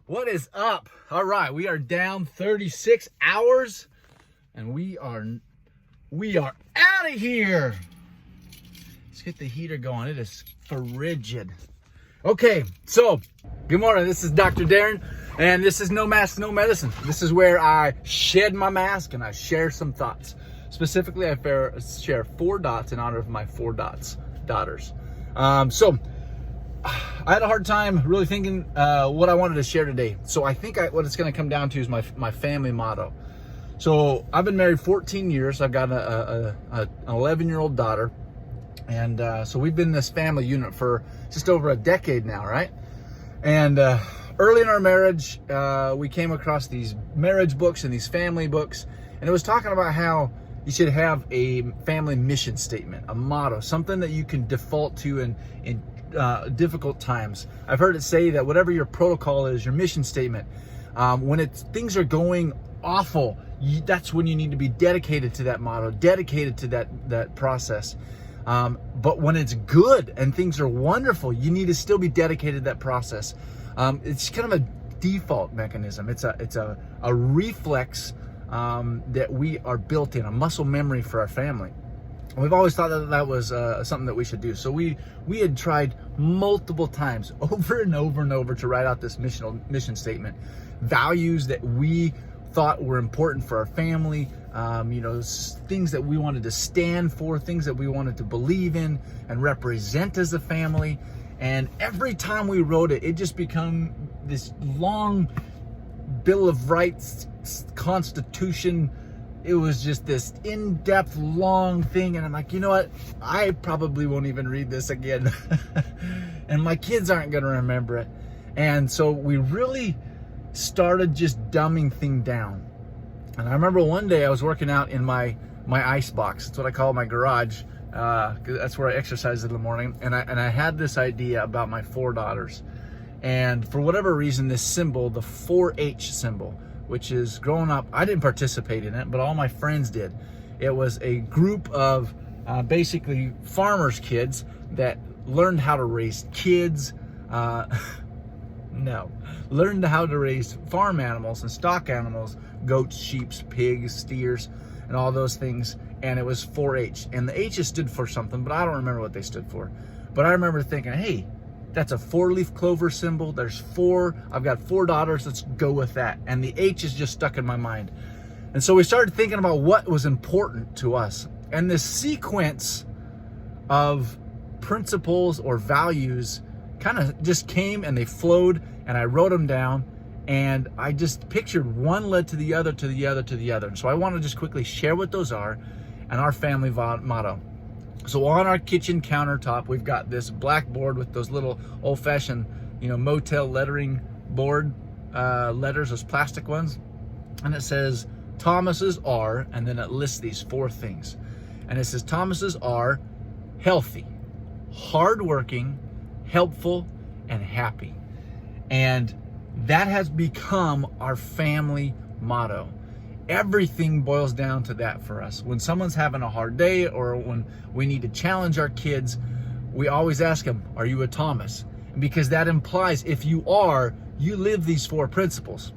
What is up? All right, we are down 36 hours and we are out of here. Let's get the heater going. It is frigid. Okay, so good morning. This is Dr. Darren and this is No Mask, No Medicine. This is where I shed my mask and I share some thoughts. Specifically, I share 4 dots in honor of my 4 dots daughters. So I had a hard time really thinking what I wanted to share today. So I think what it's going to come down to is my family motto. So I've been married 14 years. I've got an 11-year-old daughter. And so we've been this family unit for just over a decade now, right? And early in our marriage, we came across these marriage books and these family books. And it was talking about how you should have a family mission statement, a motto, something that you can default to in difficult times. I've heard it say that whatever your protocol is, your mission statement, when things are going awful, that's when you need to be dedicated to that motto, dedicated to that process. But when it's good and things are wonderful, you need to still be dedicated to that process. It's kind of a default mechanism. It's a reflex that we are built in, a muscle memory for our family. And we've always thought that was something that we should do. So we had tried multiple times, over and over and over, to write out this mission statement, values that we thought were important for our family, things that we wanted to stand for, things that we wanted to believe in and represent as a family. And every time we wrote it, it just became this long Bill of Rights, Constitution. It was just this in-depth, long thing. And I'm like, you know what? I probably won't even read this again. And my kids aren't going to remember it. And so we really started just dumbing things down. And I remember one day I was working out in my ice box. That's what I call my garage. 'Cause that's where I exercise in the morning. And I had this idea about my 4 daughters. And for whatever reason, this symbol, the 4-H symbol, which is, growing up, I didn't participate in it, but all my friends did. It was a group of basically farmers' kids that learned how to raise kids. Learned how to raise farm animals and stock animals, goats, sheep, pigs, steers, and all those things. And it was 4-H. And the H's stood for something, but I don't remember what they stood for. But I remember thinking, hey, that's a 4-leaf clover symbol. There's 4. I've got 4 daughters. Let's go with that. And the H is just stuck in my mind. And so we started thinking about what was important to us. And this sequence of principles or values kind of just came and they flowed, and I wrote them down, and I just pictured one led to the other, to the other, to the other. And so I want to just quickly share what those are and our family motto. So on our kitchen countertop, we've got this blackboard with those little old-fashioned, motel lettering board letters, those plastic ones. And it says, Thomas's are, and then it lists these 4 things. And it says, Thomas's are healthy, hardworking, helpful, and happy. And that has become our family motto. Everything boils down to that for us. When someone's having a hard day or when we need to challenge our kids, we always ask them, are you a Thomas? And because that implies if you are, you live these 4 principles.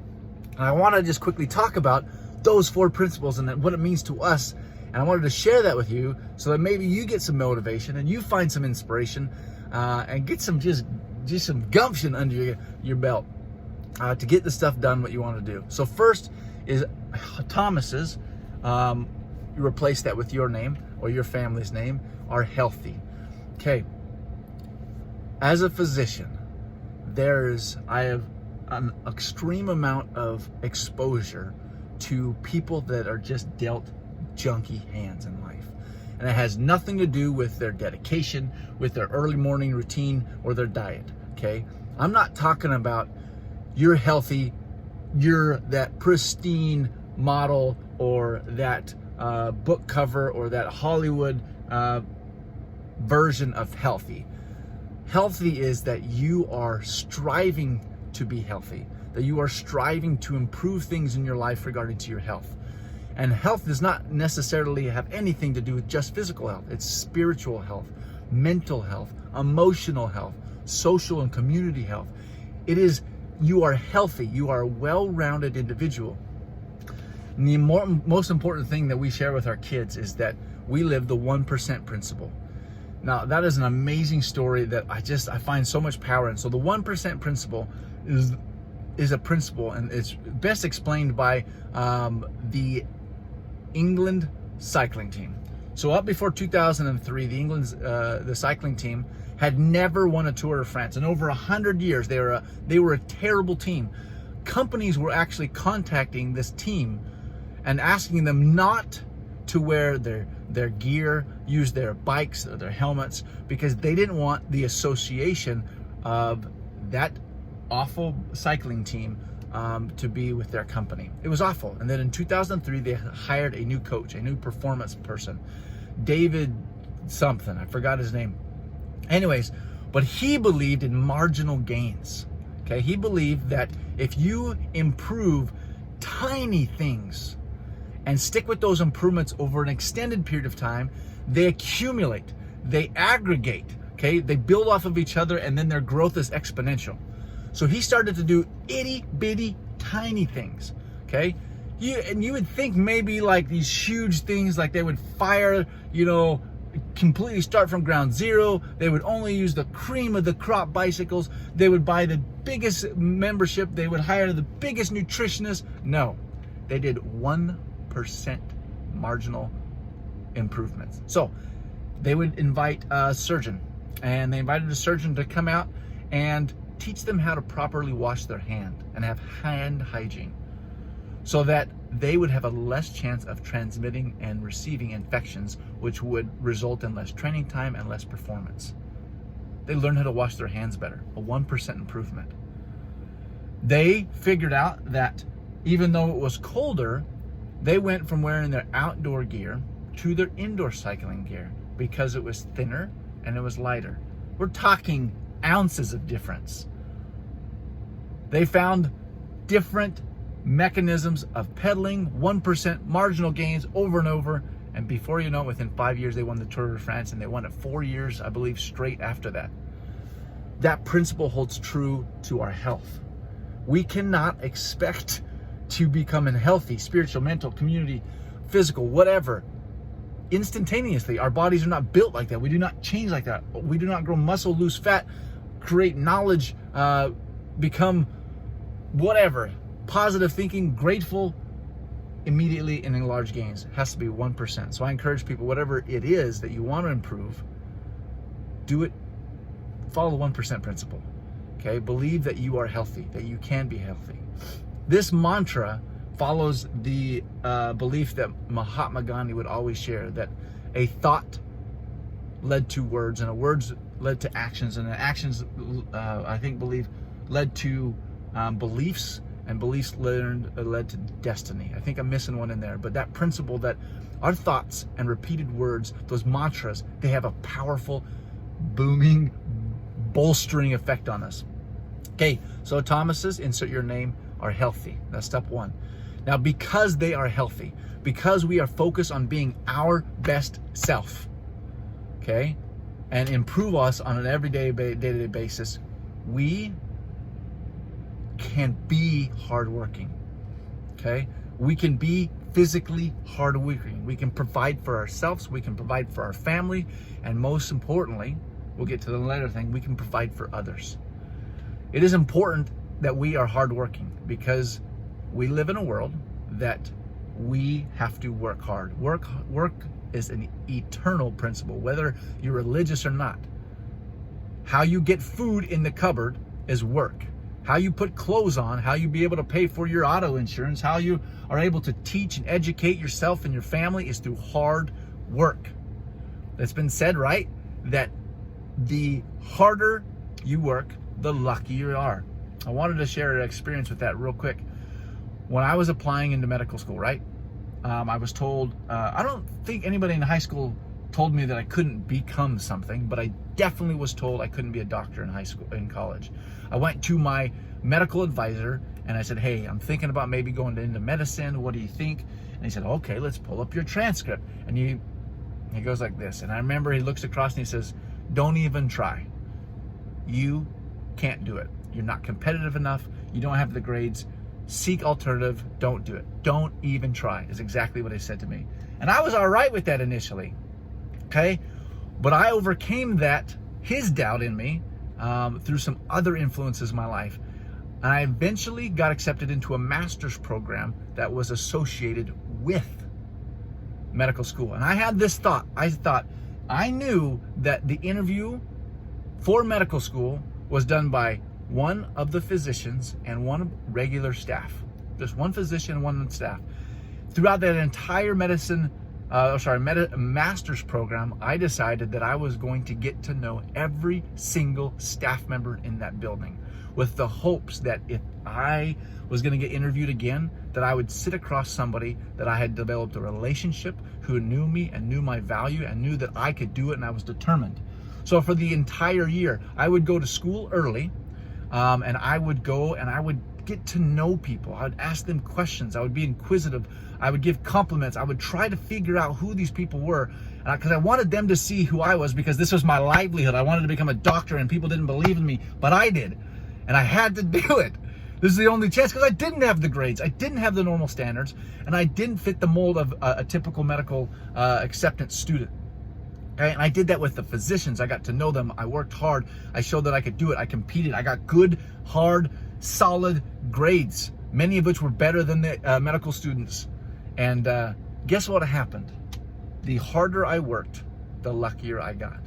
And I want to just quickly talk about those 4 principles and what it means to us. And I wanted to share that with you so that maybe you get some motivation and you find some inspiration and get some just some gumption under your belt to get the stuff done what you want to do. So first is Thomas's. You replace that with your name or your family's name, are healthy. Okay. As a physician, I have an extreme amount of exposure to people that are just dealt junky hands in life. And it has nothing to do with their dedication, with their early morning routine, or their diet. Okay. I'm not talking about you're healthy, you're that pristine model or that book cover or that Hollywood version of healthy. Healthy is that you are striving to be healthy, that you are striving to improve things in your life regarding to your health. And health does not necessarily have anything to do with just physical health. It's spiritual health, mental health, emotional health, social and community health. It is you are healthy, you are a well-rounded individual. And the most important thing that we share with our kids is that we live the 1% principle. Now, that is an amazing story that I find so much power in. So the 1% principle is a principle, and it's best explained by the England cycling team. So up before 2003, the cycling team had never won a Tour de France. In over 100 years, they were a terrible team. Companies were actually contacting this team and asking them not to wear their gear, use their bikes or their helmets, because they didn't want the association of that awful cycling team to be with their company. It was awful. And then in 2003, they hired a new coach, a new performance person, David something, I forgot his name. Anyways, but he believed in marginal gains. Okay, he believed that if you improve tiny things and stick with those improvements over an extended period of time, they accumulate, they aggregate, okay? They build off of each other, and then their growth is exponential. So he started to do itty bitty tiny things, okay? You would think maybe like these huge things, like they would fire, completely start from ground zero. They would only use the cream of the crop bicycles. They would buy the biggest membership. They would hire the biggest nutritionist. No, they did 1% marginal improvements. So they would invite a surgeon, and they invited a surgeon to come out and teach them how to properly wash their hand and have hand hygiene, so that they would have a less chance of transmitting and receiving infections, which would result in less training time and less performance. They learned how to wash their hands better, a 1% improvement. They figured out that even though it was colder, they went from wearing their outdoor gear to their indoor cycling gear because it was thinner and it was lighter. We're talking ounces of difference. They found different mechanisms of pedaling, 1% marginal gains over and over, and before you know it, within 5 years, they won the Tour de France, and they won it 4 years, I believe, straight after that. That principle holds true to our health. We cannot expect to become healthy, spiritual, mental, community, physical, whatever, instantaneously. Our bodies are not built like that. We do not change like that. We do not grow muscle, lose fat, create knowledge, become whatever, positive thinking, grateful, immediately and in large gains. It has to be 1%. So I encourage people, whatever it is that you want to improve, do it, follow the 1% principle. Okay, believe that you are healthy, that you can be healthy. This mantra follows the belief that Mahatma Gandhi would always share, that a thought led to words, and words led to actions, and the actions, led to beliefs, and beliefs led to destiny. I think I'm missing one in there, but that principle that our thoughts and repeated words, those mantras, they have a powerful, booming, bolstering effect on us. Okay, so Thomases, insert your name, are healthy. That's step one. Now, because they are healthy, because we are focused on being our best self, okay, and improve us on an everyday, day-to-day basis, we can be hardworking, okay? We can be physically hardworking. We can provide for ourselves, we can provide for our family, and most importantly, we'll get to the latter thing, we can provide for others. It is important that we are hardworking because we live in a world that we have to work hard. Work is an eternal principle, whether you're religious or not. How you get food in the cupboard is work. How you put clothes on, how you be able to pay for your auto insurance, how you are able to teach and educate yourself and your family is through hard work. It's been said, right, that the harder you work, the luckier you are. I wanted to share an experience with that real quick. When I was applying into medical school, right, I was told, I don't think anybody in high school told me that I couldn't become something, but I definitely was told I couldn't be a doctor in college. I went to my medical advisor and I said, hey, I'm thinking about maybe going into medicine. What do you think? And he said, okay, let's pull up your transcript. And he goes like this. And I remember he looks across and he says, don't even try. You can't do it. You're not competitive enough. you don't have the grades, seek alternative, don't do it. Don't even try, is exactly what he said to me. And I was all right with that initially, okay? But I overcame his doubt in me, through some other influences in my life. And I eventually got accepted into a master's program that was associated with medical school. And I had this thought. I knew that the interview for medical school was done by one of the physicians and one regular staff. Just one physician and one staff. Throughout that entire master's program, I decided that I was going to get to know every single staff member in that building, with the hopes that if I was going to get interviewed again, that I would sit across somebody that I had developed a relationship, who knew me and knew my value and knew that I could do it, and I was determined. So for the entire year, I would go to school early, and I would go and I would get to know people. I would ask them questions. I would be inquisitive. I would give compliments. I would try to figure out who these people were, because I wanted them to see who I was, because this was my livelihood. I wanted to become a doctor, and people didn't believe in me, but I did, and I had to do it. This is the only chance, because I didn't have the grades. I didn't have the normal standards, and I didn't fit the mold of a typical medical acceptance student. Okay? And I did that with the physicians. I got to know them. I worked hard. I showed that I could do it. I competed. I got good, hard, solid grades, many of which were better than the medical students. And guess what happened? The harder I worked, the luckier I got.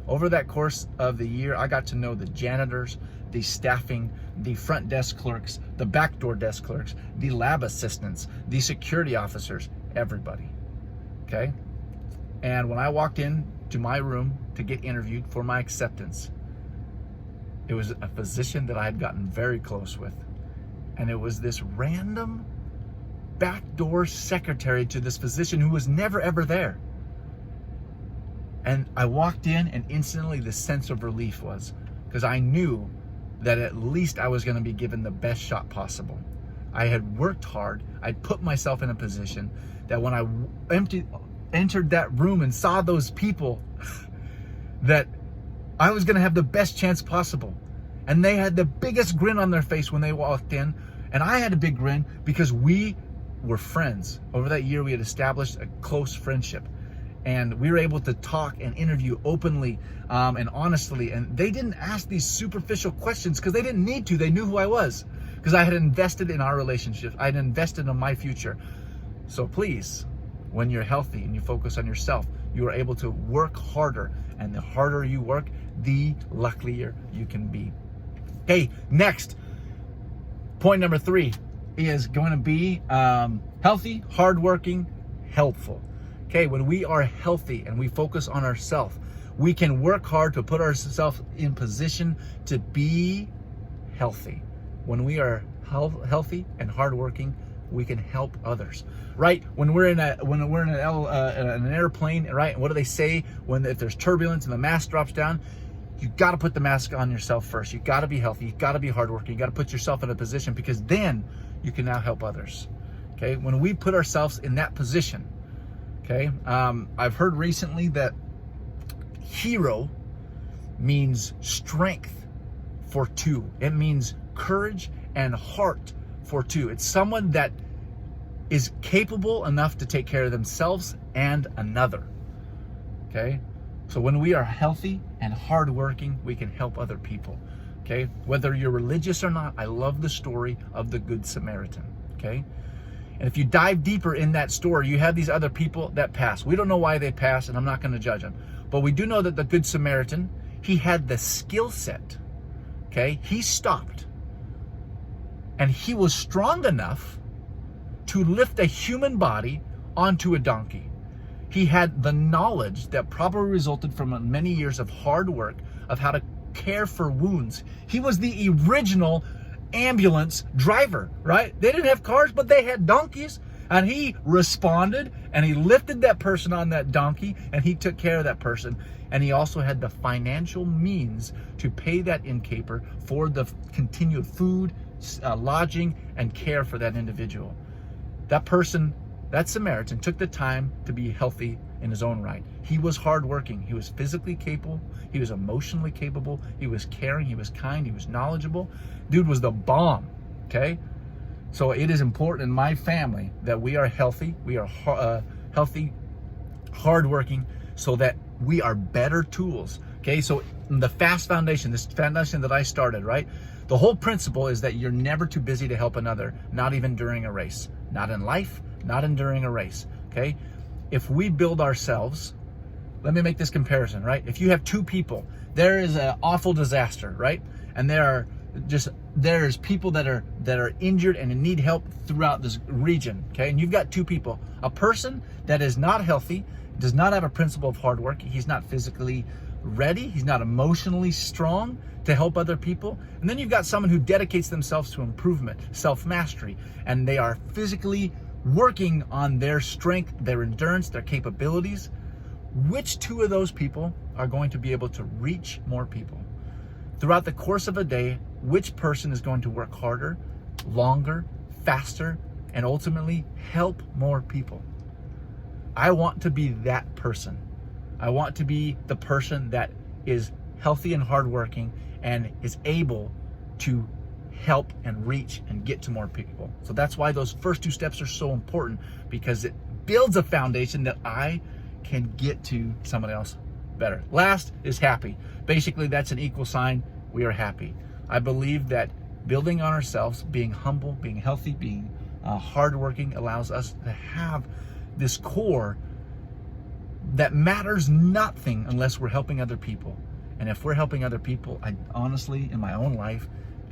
Over that course of the year, I got to know the janitors, the staffing, the front desk clerks, the backdoor desk clerks, the lab assistants, the security officers, everybody. Okay? And when I walked in to my room to get interviewed for my acceptance, it was a physician that I had gotten very close with. And it was this random backdoor secretary to this physician who was never ever there. And I walked in, and instantly the sense of relief was, because I knew that at least I was going to be given the best shot possible. I had worked hard. I'd put myself in a position that when I entered that room and saw those people, that I was going to have the best chance possible. And they had the biggest grin on their face when they walked in. And I had a big grin because we were friends. Over that year, we had established a close friendship. And we were able to talk and interview openly and honestly. And they didn't ask these superficial questions because they didn't need to. They knew who I was, because I had invested in our relationship. I had invested in my future. So please, when you're healthy and you focus on yourself, you are able to work harder. And the harder you work, the luckier you can be. Okay, next, point number 3 is going to be healthy, hardworking, helpful. Okay, when we are healthy and we focus on ourselves, we can work hard to put ourselves in position to be healthy. When we are healthy and hardworking, we can help others, right? When we're in an airplane, right? What do they say if there's turbulence and the mask drops down? You got to put the mask on yourself first. You got to be healthy. You got to be hardworking. You got to put yourself in a position, because then you can now help others. Okay, when we put ourselves in that position. Okay, I've heard recently that hero means strength for two. It means courage and heart for two. It's someone that is capable enough to take care of themselves and another. Okay, so when we are healthy and hardworking, we can help other people. Okay, whether you're religious or not, I love the story of the Good Samaritan. Okay. And if you dive deeper in that story, you have these other people that pass. We don't know why they pass, and I'm not going to judge them. But we do know that the Good Samaritan, he had the skill set. Okay? He stopped. And he was strong enough to lift a human body onto a donkey. He had the knowledge that probably resulted from many years of hard work of how to care for wounds. He was the original ambulance driver, right? They didn't have cars, but they had donkeys, and he responded, and he lifted that person on that donkey, and he took care of that person. And he also had the financial means to pay that innkeeper for the continued food, lodging, and care for that individual. That person, that Samaritan, took the time to be healthy in his own right. He was hardworking. He was physically capable. He was emotionally capable. He was caring. He was kind. He was knowledgeable. Dude was the bomb. okay? So it is important in my family that we are healthy, we are healthy, hardworking, so that we are better tools, okay? So the FAST Foundation, this foundation that I started, right? The whole principle is that you're never too busy to help another, not even during a race, not in life, not in during a race, okay? If we build ourselves, let me make this comparison, right? If you have two people, there is an awful disaster, right? And there's people that are injured and need help throughout this region, okay? And you've got two people, a person that is not healthy, does not have a principle of hard work, he's not physically ready, he's not emotionally strong to help other people. And then you've got someone who dedicates themselves to improvement, self-mastery, and they are physically working on their strength, their endurance, their capabilities. Which two of those people are going to be able to reach more people? Throughout the course of a day, which person is going to work harder, longer, faster, and ultimately help more people? I want to be that person. I want to be the person that is healthy and hardworking and is able to help and reach and get to more people. So that's why those first two steps are so important, because it builds a foundation that I can get to someone else better. Last is happy. Basically, that's an equal sign. We are happy. I believe that building on ourselves, being humble, being healthy, being hardworking allows us to have this core that matters nothing unless we're helping other people. And if we're helping other people, I honestly, in my own life,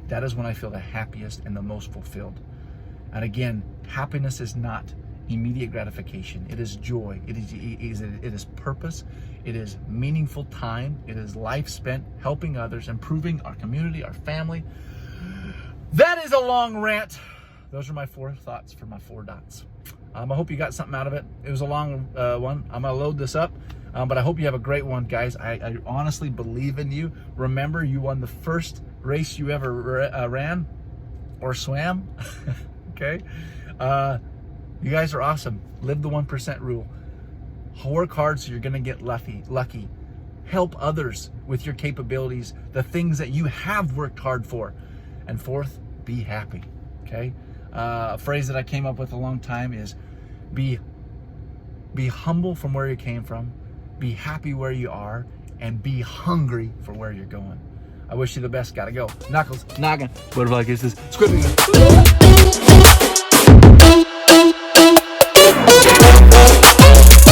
that is when I feel the happiest and the most fulfilled. And again, happiness is not immediate gratification. It is joy. It is purpose. It is meaningful time. It is life spent helping others, improving our community, our family. That is a long rant. Those are my 4 thoughts for my 4 dots. I hope you got something out of it. It was a long one. I'm gonna load this up, but I hope you have a great one, guys. I honestly believe in you. Remember, you won the first race you ever ran or swam. Okay. You guys are awesome. Live the 1% rule. Work hard so you're gonna get lucky. Help others with your capabilities, the things that you have worked hard for. And 4th, be happy, okay? A phrase that I came up with a long time is be humble from where you came from, be happy where you are, and be hungry for where you're going. I wish you the best. Gotta go. Knuckles, noggin, butterfly kisses, squibbing.